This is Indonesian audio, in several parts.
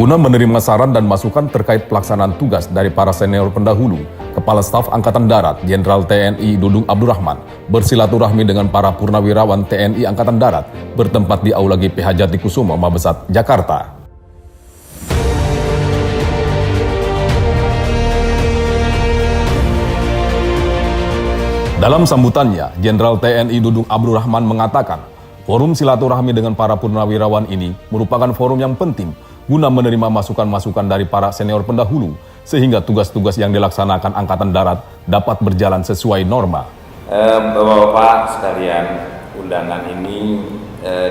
Guna menerima saran dan masukan terkait pelaksanaan tugas dari para senior pendahulu, Kepala Staf Angkatan Darat Jenderal TNI Dudung Abdurrahman bersilaturahmi dengan para purnawirawan TNI Angkatan Darat bertempat di Aula GPH Jatikusumo, Mabesat, Jakarta. Dalam sambutannya, Jenderal TNI Dudung Abdurrahman mengatakan, forum silaturahmi dengan para purnawirawan ini merupakan forum yang penting guna menerima masukan-masukan dari para senior pendahulu, sehingga tugas-tugas yang dilaksanakan Angkatan Darat dapat berjalan sesuai norma. Bapak-bapak sekalian, undangan ini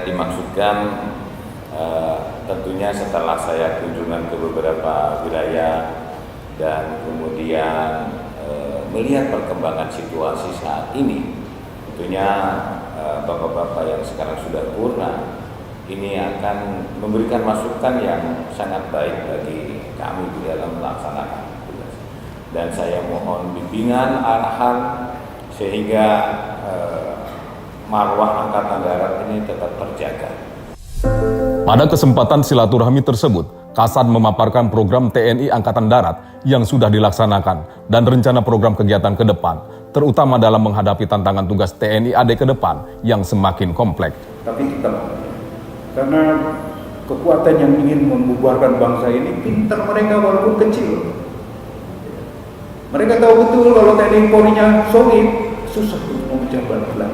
dimaksudkan tentunya setelah saya kunjungan ke beberapa wilayah dan kemudian melihat perkembangan situasi saat ini, tentunya bapak-bapak yang sekarang sudah purna ini akan memberikan masukan yang sangat baik bagi kami di dalam melaksanakan tugas. Dan saya mohon bimbingan, arahan, sehingga marwah Angkatan Darat ini tetap terjaga. Pada kesempatan silaturahmi tersebut, Kasat memaparkan program TNI Angkatan Darat yang sudah dilaksanakan dan rencana program kegiatan ke depan, terutama dalam menghadapi tantangan tugas TNI AD ke depan yang semakin kompleks. Tapi tetap, karena kekuatan yang ingin membubarkan bangsa ini pintar mereka walaupun kecil. Mereka tahu betul kalau TNI Polri-nya solid, susah untuk memecah belah.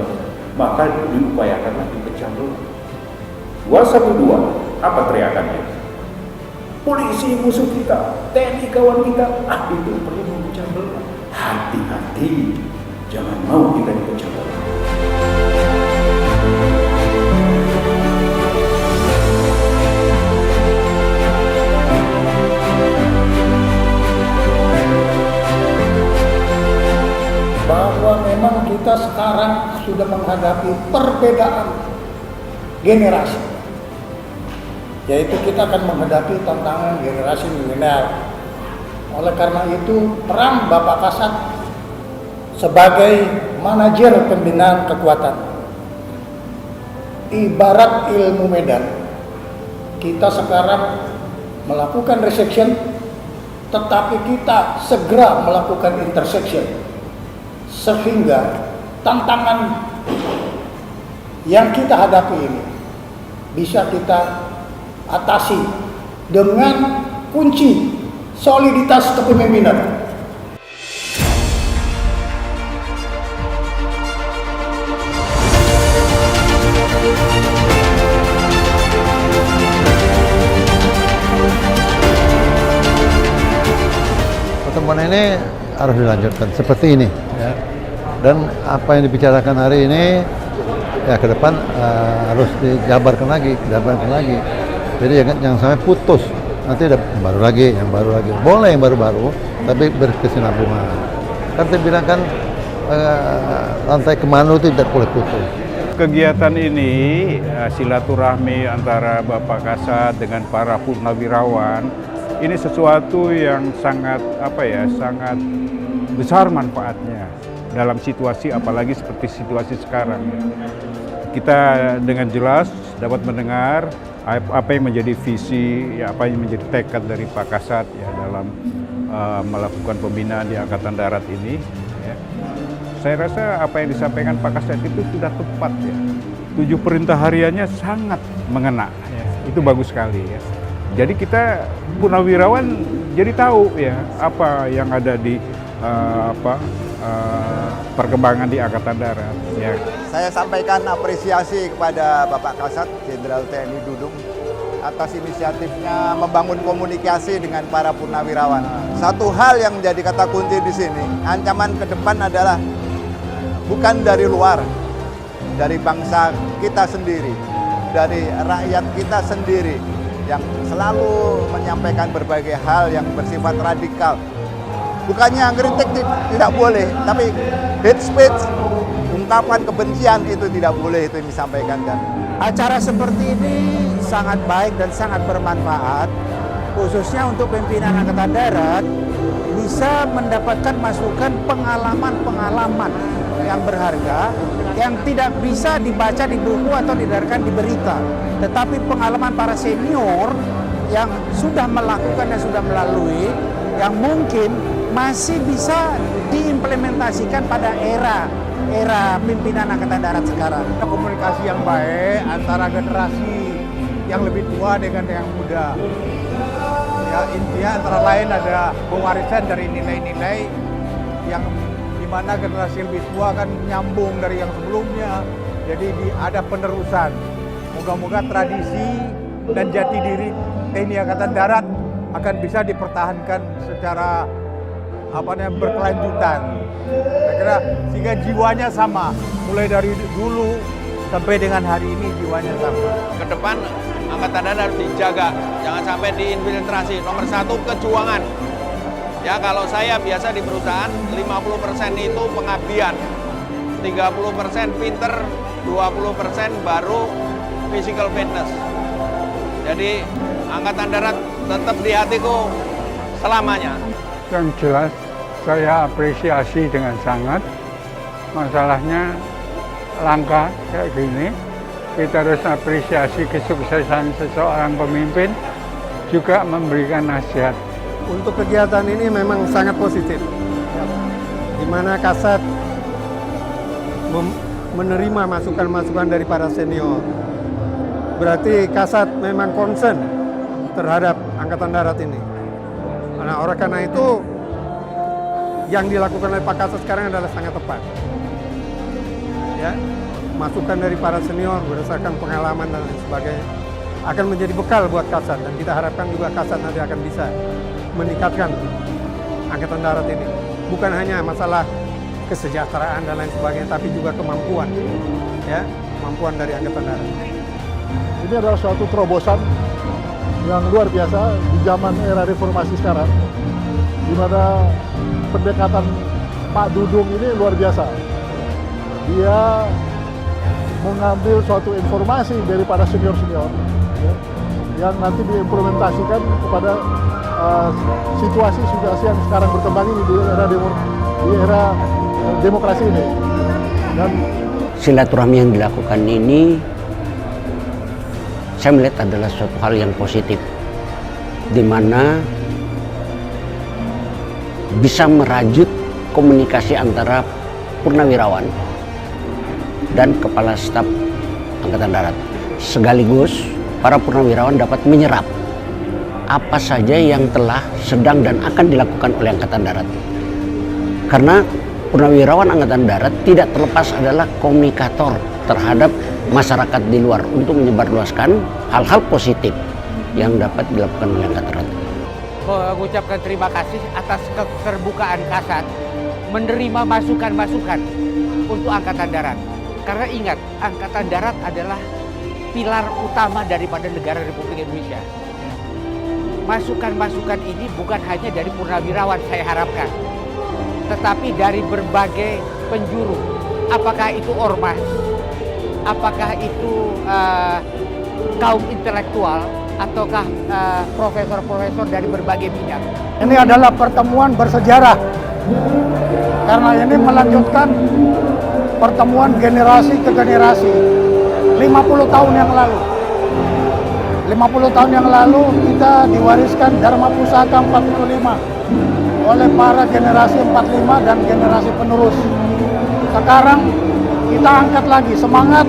Maka diupayakanlah dipecah belah. 212, apa teriakannya? Polisi musuh kita, TNI kawan kita, itu perlu memecah belah. Hati-hati, jangan mau kita dipecah belah. Bahwa memang kita sekarang sudah menghadapi perbedaan generasi, yaitu kita akan menghadapi tantangan generasi milenial. Oleh karena itu, peran Bapak Kasat sebagai manajer pembinaan kekuatan ibarat ilmu medan. Kita sekarang melakukan resection, tetapi kita segera melakukan intersection, sehingga tantangan yang kita hadapi ini bisa kita atasi dengan kunci soliditas kepemimpinan. Pertemuan ini harus dilanjutkan seperti ini, ya. Dan apa yang dibicarakan hari ini, ya ke depan harus dijabarkan lagi. Jadi jangan sampai putus. Nanti ada yang baru lagi. Boleh yang baru-baru, tapi berkesinambungan. Kan saya bilang kan rantai kemana itu tidak boleh putus. Kegiatan ini silaturahmi antara Bapak Kasat dengan para purnawirawan ini sesuatu yang sangat sangat besar manfaatnya dalam situasi apalagi seperti situasi sekarang. Kita dengan jelas dapat mendengar apa yang menjadi visi, apa yang menjadi tekad dari Pak Kasat ya dalam melakukan pembinaan di Angkatan Darat ini. Ya. Saya rasa apa yang disampaikan Pak Kasat itu sudah tepat ya. 7 perintah hariannya sangat mengena. Ya. Itu bagus sekali ya. Jadi kita purnawirawan jadi tahu ya apa yang ada di perkembangan di Angkatan Darat. Ya. Saya sampaikan apresiasi kepada Bapak Kasat Jenderal TNI Dudung atas inisiatifnya membangun komunikasi dengan para purnawirawan. Satu hal yang menjadi kata kunci di sini, ancaman ke depan adalah bukan dari luar, dari bangsa kita sendiri, dari rakyat kita sendiri yang selalu menyampaikan berbagai hal yang bersifat radikal. Bukannya kritik tidak boleh, tapi hate speech, ungkapan kebencian itu tidak boleh, itu yang disampaikan kan. Acara seperti ini sangat baik dan sangat bermanfaat, khususnya untuk pimpinan Angkatan Darat bisa mendapatkan masukan pengalaman-pengalaman yang berharga yang tidak bisa dibaca di buku atau didengarkan di berita, tetapi pengalaman para senior yang sudah melakukan dan sudah melalui, yang mungkin masih bisa diimplementasikan pada era pimpinan Angkatan Darat sekarang. Komunikasi yang baik antara generasi yang lebih tua dengan yang muda. Ya, intinya antara lain ada pewarisan dari nilai-nilai yang dimana generasi lebih tua kan nyambung dari yang sebelumnya. Jadi ada penerusan. Moga-moga tradisi dan jati diri TNI Angkatan Darat akan bisa dipertahankan secara berkelanjutan. Saya kira sehingga jiwanya sama, mulai dari dulu sampai dengan hari ini jiwanya sama. Ke depan Angkatan Darat harus dijaga, jangan sampai diinfiltrasi. Nomor satu, kejuangan. Ya, kalau saya biasa di perusahaan 50% itu pengabdian, 30% pinter, 20% baru physical fitness. Jadi Angkatan Darat tetap di hatiku selamanya. Yang jelas saya apresiasi dengan sangat. Masalahnya langka kayak gini. Kita harus apresiasi kesuksesan seseorang pemimpin, juga memberikan nasihat. Untuk kegiatan ini memang sangat positif, di mana Kasat menerima masukan-masukan dari para senior. Berarti Kasat memang concern terhadap Angkatan Darat ini. Nah, oleh karena itu yang dilakukan oleh Pak Kasat sekarang adalah sangat tepat. Ya, masukan dari para senior berdasarkan pengalaman dan lain sebagainya akan menjadi bekal buat Kasat, dan kita harapkan juga Kasat nanti akan bisa meningkatkan Angkatan Darat ini. Bukan hanya masalah kesejahteraan dan lain sebagainya, tapi juga kemampuan, ya, kemampuan dari Angkatan Darat. Ini adalah suatu terobosan yang luar biasa di zaman era reformasi sekarang, di mana pendekatan Pak Dudung ini luar biasa. Dia mengambil suatu informasi dari para senior-senior, ya, yang nanti diimplementasikan kepada situasi yang sekarang berkembang ini di era demokrasi ini. Dan silaturahmi yang dilakukan ini saya melihat adalah suatu hal yang positif, di mana bisa merajut komunikasi antara purnawirawan dan Kepala Staf Angkatan Darat. Sekaligus para purnawirawan dapat menyerap apa saja yang telah, sedang, dan akan dilakukan oleh Angkatan Darat. Karena purnawirawan Angkatan Darat tidak terlepas adalah komunikator terhadap masyarakat di luar untuk menyebarluaskan hal-hal positif yang dapat dilakukan oleh Angkatan Darat. Mengucapkan terima kasih atas keterbukaan Kasat menerima masukan-masukan untuk Angkatan Darat. Karena ingat, Angkatan Darat adalah pilar utama daripada negara Republik Indonesia. Masukan-masukan ini bukan hanya dari purnawirawan saya harapkan, tetapi dari berbagai penjuru. Apakah itu ormas, apakah itu kaum intelektual, ataukah profesor-profesor dari berbagai bidang. Ini adalah pertemuan bersejarah, karena ini melanjutkan pertemuan generasi ke generasi 50 tahun yang lalu. 50 tahun yang lalu kita diwariskan Dharma Pusaka 45 oleh para generasi 45 dan generasi penerus. Sekarang kita angkat lagi semangat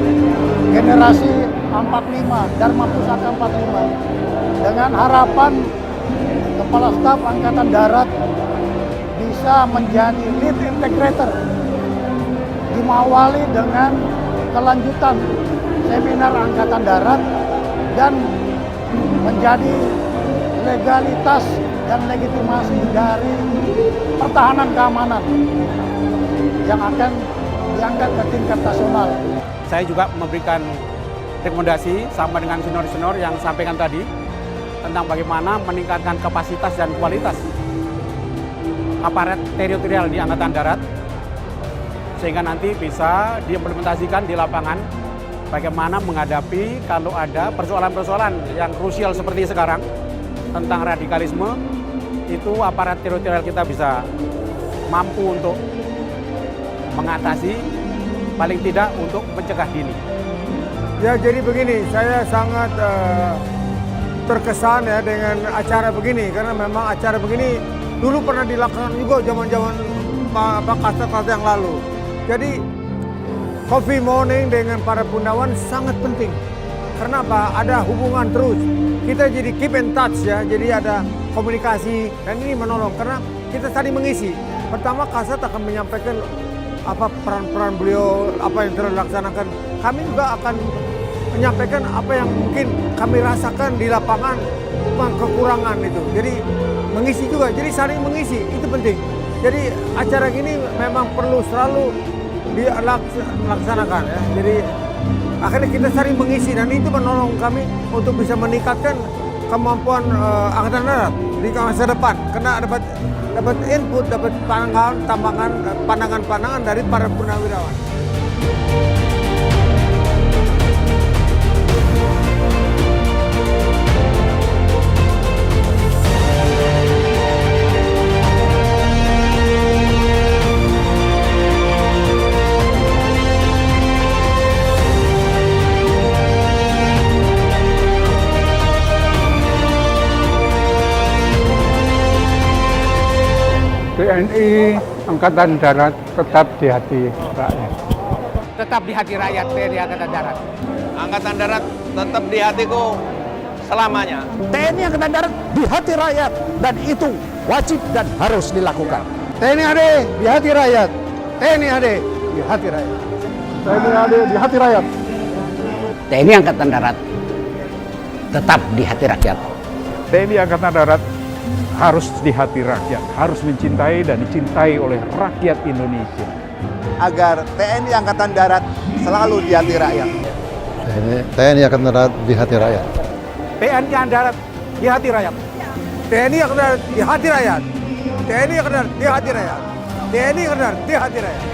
generasi 45, Dharma Pusaka 45, dengan harapan Kepala Staf Angkatan Darat bisa menjadi lead integrator, dimawali dengan kelanjutan seminar Angkatan Darat dan menjadi legalitas dan legitimasi dari pertahanan keamanan yang akan diangkat ke tingkat nasional. Saya juga memberikan rekomendasi sama dengan senior-senior yang sampaikan tadi tentang bagaimana meningkatkan kapasitas dan kualitas aparat teritorial di Angkatan Darat sehingga nanti bisa diimplementasikan di lapangan bagaimana menghadapi kalau ada persoalan-persoalan yang krusial seperti sekarang tentang radikalisme, itu aparat teritorial kita bisa mampu untuk mengatasi, paling tidak untuk mencegah dini. Ya, jadi begini, saya sangat terkesan ya dengan acara begini, karena memang acara begini dulu pernah dilakukan juga zaman-zaman kasat-kasat yang lalu. Jadi coffee morning dengan para Pundawan sangat penting. Karena apa? Ada hubungan terus. Kita jadi keep in touch ya, jadi ada komunikasi dan ini menolong karena kita saling mengisi. Pertama kasat akan menyampaikan apa peran-peran beliau, apa yang telah dilaksanakan. Kami juga akan menyampaikan apa yang mungkin kami rasakan di lapangan, kekurangan itu. Jadi mengisi juga, jadi saling mengisi, itu penting. Jadi acara gini memang perlu selalu dilaksanakan ya. Jadi akhirnya kita saling mengisi dan itu menolong kami untuk bisa meningkatkan kemampuan Angkatan Darat di masa depan. Karena dapat input, dapat pandangan-pandangan dari para purnawirawan. TNI Angkatan Darat tetap di hati rakyat. Tetap di hati rakyat TNI Angkatan Darat. Angkatan Darat tetap di hatiku selamanya. TNI Angkatan Darat di hati rakyat dan itu wajib dan harus dilakukan. TNI AD di hati rakyat. TNI AD di hati rakyat. TNI AD di hati rakyat. TNI Angkatan Darat tetap di hati rakyat. TNI Angkatan Darat harus di hati rakyat, harus mencintai dan dicintai oleh rakyat Indonesia. Agar TNI Angkatan Darat selalu di hati rakyat. TNI Angkatan Darat di hati rakyat. TNI Angkatan Darat di hati rakyat. TNI Angkatan Darat di hati rakyat. TNI Angkatan Darat di hati rakyat. TNI Angkatan Darat di hati rakyat.